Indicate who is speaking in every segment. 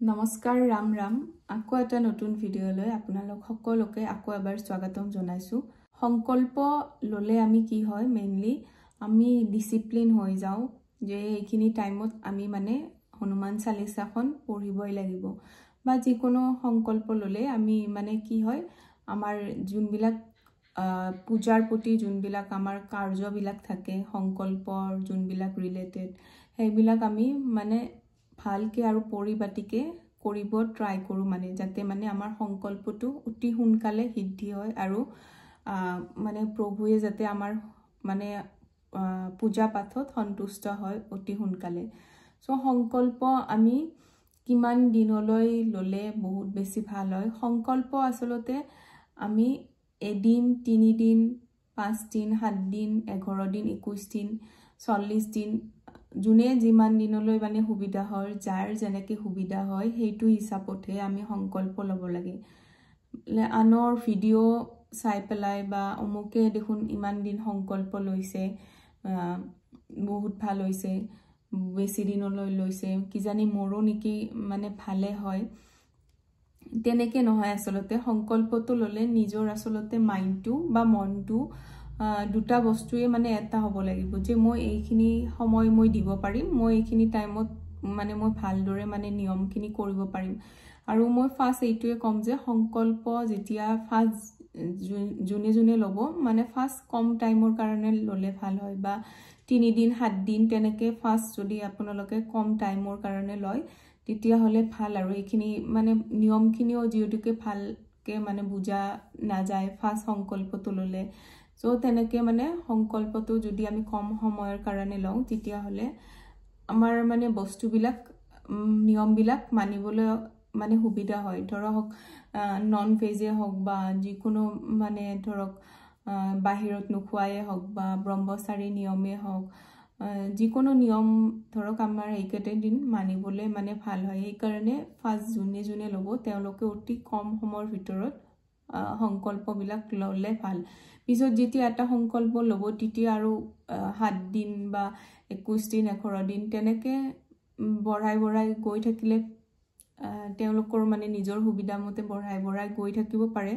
Speaker 1: নমস্কাৰ ৰাম ৰাম আকৌ এটা নতুন ভিডিঅ'লৈ আপোনালোক সকলোকে আকৌ এবাৰ স্বাগতম জনাইছো সংকল্প ললে আমি কি হয় মেইনলি আমি ডিসিপ্লিন হৈ যাও যে এইখিনি টাইমত আমি মানে হনুমান চালিসাখন পঢ়িবই লাগিব বা যিকোনো সংকল্প ললে আমি মানে কি হয় আমাৰ যোনবিলাক পূজাৰ প্ৰতি যোনবিলাক আমাৰ কাৰ্যবিলাক থাকে সংকল্পৰ যোনবিলাক ৰিলেটেড সেইবিলাক আমি মানে ভালকে আৰু পৰিবাটিকে কৰিব ট্ৰাই কৰো মানে যাতে মানে আমাৰ সংকল্পটো অতি সোনকালে সিদ্ধি হয় আৰু মানে প্ৰভুৱে যাতে আমাৰ মানে পূজা পাঠত সন্তুষ্ট হয় অতি সোনকালে সো সংকল্প আমি কিমান দিনলৈ ললে বহুত বেছি ভাল হয় সংকল্প আসলতে আমি এদিন 3 দিন 5 দিন 7 দিন 11 দিন 21 দিন 40 দিন জুনে যিমান দিনলৈ মানে সুবিধা হয় যাৰ যেনেকে সুবিধা হয় হেতু হিচাপতে আমি সংকল্প লব লাগে আনৰ ভিডিও চাই পেলাই বা অমুকে দেখুন ইমান দিন সংকল্প লৈছে বহুত ভাল হৈছে বেছি দিনলৈ লৈছে কি জানি মোৰো নেকি মানে ভালে হয় তেনেকে নহয় আসলতে সংকল্পটো ললে নিজৰ আসলতে মাইন্ডটো বা মনটো দুটা বস্তুৱে মানে এটা হ'ব লাগিব যে মই এইখিনি সময় মই দিব পাৰিম মই এইখিনি টাইমত মানে মই ভালদৰে মানে নিয়মখিনি কৰিব পাৰিম আৰু মই ফাৰ্স্ট এইটোৱে কম যে সংকল্প যেতিয়া ফাৰ্স্ট জুনে লব মানে ফাৰ্স্ট কম টাইমৰ কাৰণে ললে ভাল হয় বা 3 দিন 7 দিন তেনেকে ফাৰ্স্ট যদি আপোনালোকে কম টাইমৰ কাৰণে লয় তেতিয়া হলে ভাল আৰু এইখিনি মানে নিয়মখিনিও যেটোকে ভালকে মানে বুজা না যায় ফাৰ্স্ট সংকল্পটো ললে সো তেনেকে মানে সংকল্পটো যদি আমি কম সময়ৰ কাৰণে লওঁ তেতিয়া হলে আমাৰ মানে বস্তুবিলাক নিয়মবিলাক মানিবলৈ মানে সুবিধা হয় ধৰক নন ভেজে হওক বা যিকোনো মানে ধৰক বাহিৰত নোখোৱায়ে হওক বা ব্ৰহ্মচাৰী নিয়মে হওক যিকোনো নিয়ম ধৰক আমাৰ এইকেইটা দিন মানিবলৈ মানে ভাল হয় এই কাৰণে ফাৰ্স্ট জুনে ল'ব তেওঁলোকে অতি কম সময়ৰ ভিতৰত সংকল্পবিলাক ললে ভাল পিছত যেতিয়া এটা সংকল্প লব তেতিয়া আৰু 7 দিন বা 21 দিন 11 দিন তেনেকে বঢ়াই গৈ থাকিলে তেওঁলোকৰ মানে নিজৰ সুবিধা মতে বঢ়াই গৈ থাকিব পাৰে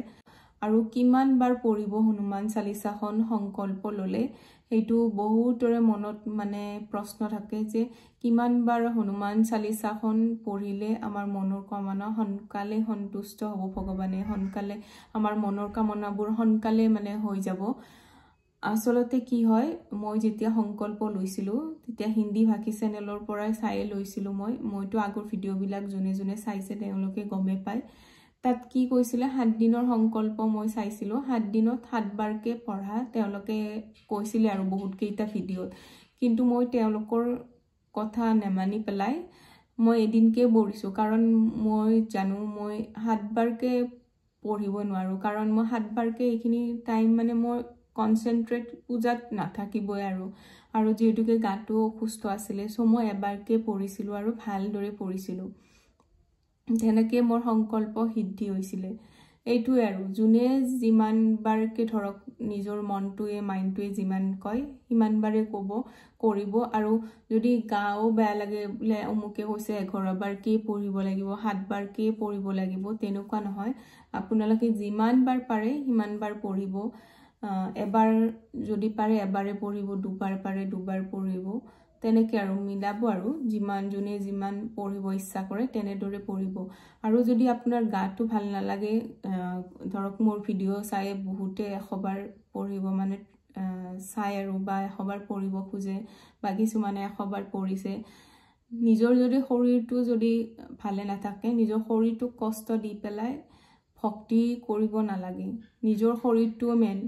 Speaker 1: আৰু কিমান বাৰ পঢ়িব হনুমান চালিসাখন সংকল্প ললে হেতু বহুতৰে মনত মানে প্ৰশ্ন থাকে যে কিমান বাৰ হনুমান চালিসাখন পঢ়িলে আমাৰ মনৰ কামনা সোনকালে সন্তুষ্ট হ'ব ভগৱানে সোনকালে আমাৰ মনৰ কামনাবোৰ সোনকালে মানে হৈ যাব আসলতে কি হয় মই যেতিয়া সংকল্প লৈছিলো তেতিয়া হিন্দী ভাষী চেনেলৰ পৰাই চাই লৈছিলো মইতো আগৰ ভিডিওবিলাক জুনে চাইছে তেওঁলোকে গমে পায় তাত কি কৈছিলে 7 দিনৰ সংকল্প মই চাইছিলো 7 দিনত 7 বাৰকে পঢ়া তেওঁলোকে কৈছিলে আৰু বহুত কেইটা ভিডিওত কিন্তু মই তেওঁলোকৰ কথা নেমানি পেলাই মই এদিনকে পঢ়িছো কাৰণ মই জানো মই 7 বাৰকে পঢ়িব নোৱাৰো কাৰণ মই 7 বাৰকে এইখিনি টাইম মানে মই কনসেন্ট্ৰেট পূজাত নাথাকিবই আৰু যেহেতুকে গাটো অসুস্থ আছিল সো মই এবাৰকে পঢ়িছিলো আৰু ভালদৰে পঢ়িছিলো তেনেকে মোৰ সংকল্প সিদ্ধি হৈছিল এইটোৱে আৰু জুনে যিমান বাৰকে ধৰক নিজৰ মনটোৱে মাইন্ডটোৱে যিমান কয় সিমান বাৰে কৰিব আৰু যদি গাও বেয়া লাগে বোলে অমুকে হৈছে 11 বাৰকে পঢ়িব লাগিব 7 বাৰকে পঢ়িব লাগিব তেনেকুৱা নহয় আপোনালোকে যিমান বাৰ পাৰে সিমান বাৰ পঢ়িব এবাৰ যদি পাৰে এবাৰে পঢ়িব দুবাৰ পাৰে দুবাৰ পঢ়িব তেনেকে আৰু মিলাব আৰু জুনে যিমান পঢ়িব ইচ্ছা কৰে তেনেদৰে পঢ়িব আৰু যদি আপোনাৰ গাটো ভাল নালাগে ধৰক মোৰ ভিডিও চাই বহুতে 100 বাৰ পঢ়িব মানে চাই আৰু বা 100 বাৰ পঢ়িব খোজে বা কিছুমানে 100 বাৰ পঢ়িছে নিজৰ যদি শৰীৰটো যদি ভালে নাথাকে নিজৰ শৰীৰটোক কষ্ট দি পেলাই ভক্তি কৰিব নালাগে নিজৰ শৰীৰটো মেন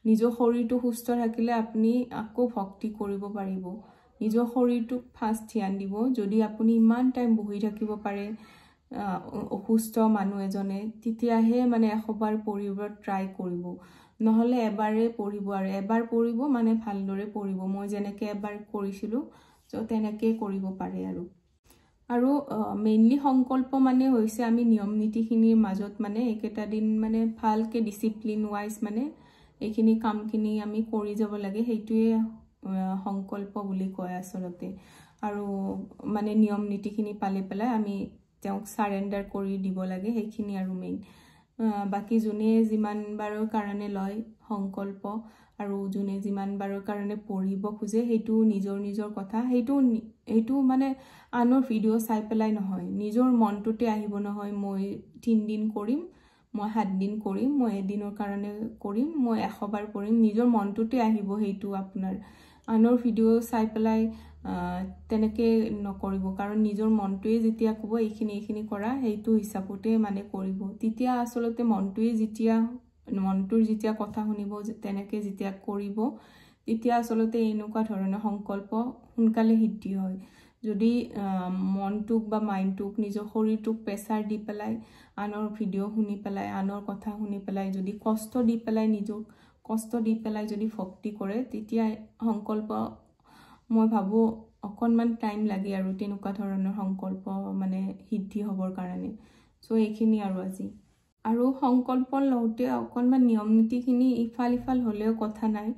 Speaker 1: নিজৰ শৰীৰটো সুস্থ থাকিলে আপুনি আকৌ ভক্তি কৰিব পাৰিব নিজৰ শৰীৰটোক ফাৰ্স্ট ধ্যান দিব যদি আপুনি ইমান টাইম বহি থাকিব পাৰে অসুস্থ মানুহ এজনে তেতিয়াহে মানে 100 বাৰ পঢ়িব ট্ৰাই কৰিব নহলে এবাৰে পঢ়িব আৰু এবাৰ পঢ়িব মানে ভালদৰে পঢ়িব মই যেনেকে এবাৰ কৰিছিলো সো তেনেকে কৰিব পাৰে আৰু মেইনলি সংকল্প মানে হৈছে আমি নিয়ম নীতিখিনিৰ মাজত মানে একেটা দিন মানে ভালকে ডিসিপ্লিন ওয়াইজ মানে এইখিনি কামখিনি আমি কৰি যাব লাগে হেতুৱে সংকল্প বুলি কয় আসলতে আৰু মানে নিয়ম নীতিখিনি পালে পেলাই আমি তেওঁক সাৰেন্ডাৰ কৰি দিব লাগে সেইখিনি আৰু মেইন বাকি যোনে যিমান বাৰৰ কাৰণে লয় সংকল্প আৰু যোনে যিমান বাৰৰ কাৰণে পঢ়িব খুজে সেইটো নিজৰ কথা সেইটো মানে আনৰ ভিডিও চাই পেলাই নহয় নিজৰ মনটোতে আহিব নহয় মই 3 দিন কৰিম মই 7 দিন কৰিম মই এদিনৰ কাৰণে কৰিম মই 100 বাৰ কৰিম নিজৰ মনটোতে আহিব সেইটো আপোনাৰ আনৰ ভিডিও চাই পেলাই তেনেকে নকৰিব কাৰণ নিজৰ মনটোৱে যেতিয়া ক'ব এইখিনি কৰা সেইটো হিচাপতে মানে কৰিব তেতিয়া আসলতে মনটোৰ যেতিয়া কথা শুনিব তেনেকে যেতিয়া কৰিব তেতিয়া আসলতে এনেকুৱা ধৰণৰ সংকল্প সোনকালে সিদ্ধি হয় যদি মনটোক বা মাইন্ডটোক নিজৰ শৰীৰটোক প্ৰেছাৰ দি পেলাই আনৰ ভিডিও শুনি পেলাই আনৰ কথা শুনি পেলাই যদি কষ্ট দি পেলাই নিজক কষ্ট দি পেলাই যদি ভক্তি কৰে তেতিয়া সংকল্প মই ভাবো অকনমান টাইম লাগে আৰু তেনেকুৱা ধৰণৰ সংকল্প মানে সিদ্ধি হ'বৰ কাৰণে সো এইখিনি আৰু আজি আৰু সংকল্প লওঁতে অকনমান নিয়ম নীতিখিনি ইফাল হলেও কথা নাই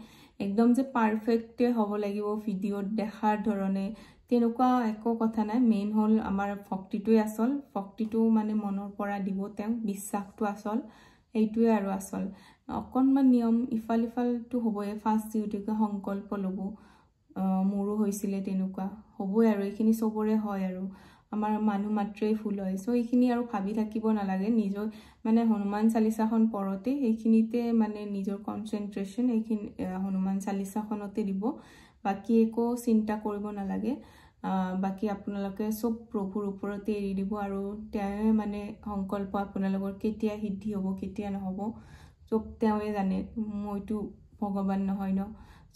Speaker 1: একদম যে পারফেক্টে হ'ব লাগিব ভিডিওত দেখাৰ ধৰণে তেনেকুৱা একো কথা নাই মেইন হল আমাৰ ভক্তিটোই আসল ভক্তিটো মানে মনৰ পৰা দিব তেওঁ বিশ্বাসটো আসল এইটোৱে আৰু আসল অকনমান নিয়ম ইফালটো হ'বয়ে ফাৰ্ষ্ট যিহেতুকে সংকল্প ল'ব মোৰো হৈছিলে তেনেকুৱা হ'বই আৰু এইখিনি সবৰে হয় আৰু আমাৰ মানুহ মাত্ৰেই ফুল হয় সো এইখিনি আৰু ভাবি থাকিব নালাগে নিজৰ মানে হনুমান চালিসাখন পঢ়তে এইখিনিতে মানে নিজৰ কনসেন্ট্ৰেশন এইখিনি হনুমান চালিসাখনতে দিব বাকি একো চিন্তা কৰিব নালাগে বাকি আপোনালোকে সব প্ৰভুৰ ওপৰতে এৰি দিব আৰু তেওঁ মানে সংকল্প আপোনালোকৰ কেতিয়া সিদ্ধি হ'ব কেতিয়া নহব সব তেওঁৱে জানে মইতো ভগৱান নহয় ন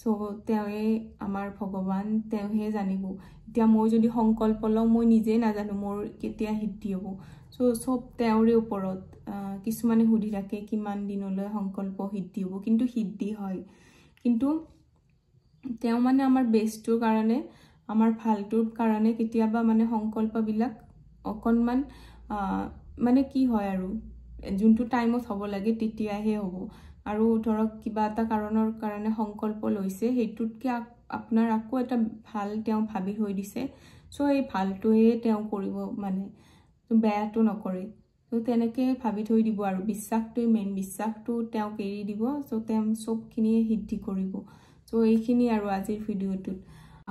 Speaker 1: সো তেওঁৱে আমাৰ ভগৱান তেওঁহে জানিব এতিয়া মই যদি সংকল্প লওঁ মই নিজে নাজানো মোৰ কেতিয়া সিদ্ধি হ'ব সো সব তেওঁৰে ওপৰত কিছুমানে সুধি থাকে কিমান দিনলৈ সংকল্প সিদ্ধি হ'ব কিন্তু সিদ্ধি হয় কিন্তু তেওঁ মানে আমাৰ বেষ্টৰ কাৰণে আমাৰ ভালটোৰ কাৰণে কেতিয়াবা মানে সংকল্পবিলাক অকনমান মানে কি হয় আৰু যোনটো টাইমত হ'ব লাগে তেতিয়াহে হ'ব আৰু ধৰক কিবা এটা কাৰণৰ কাৰণে সংকল্প লৈছে হেতুতকে আপোনাৰ আকো এটা ভাল তেওঁ ভাবি হৈ দিছে সো এই ভালটোহে তেওঁ কৰিব মানে বেয়াটো নকৰে সো তেনেকে ভাবি থৈ দিব আৰু বিশ্বাসটোই মেইন বিশ্বাসটো তেওঁ এৰি দিব সো তেওঁ সবখিনি সিদ্ধি কৰিব সো এইখিনি আৰু আজিৰ ভিডিওটোত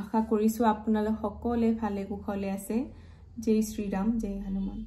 Speaker 1: আশা কৰিছো আপোনালোক সকলোৱে ভালে কুশলে আছে জয় শ্ৰী ৰাম জয় হনুমান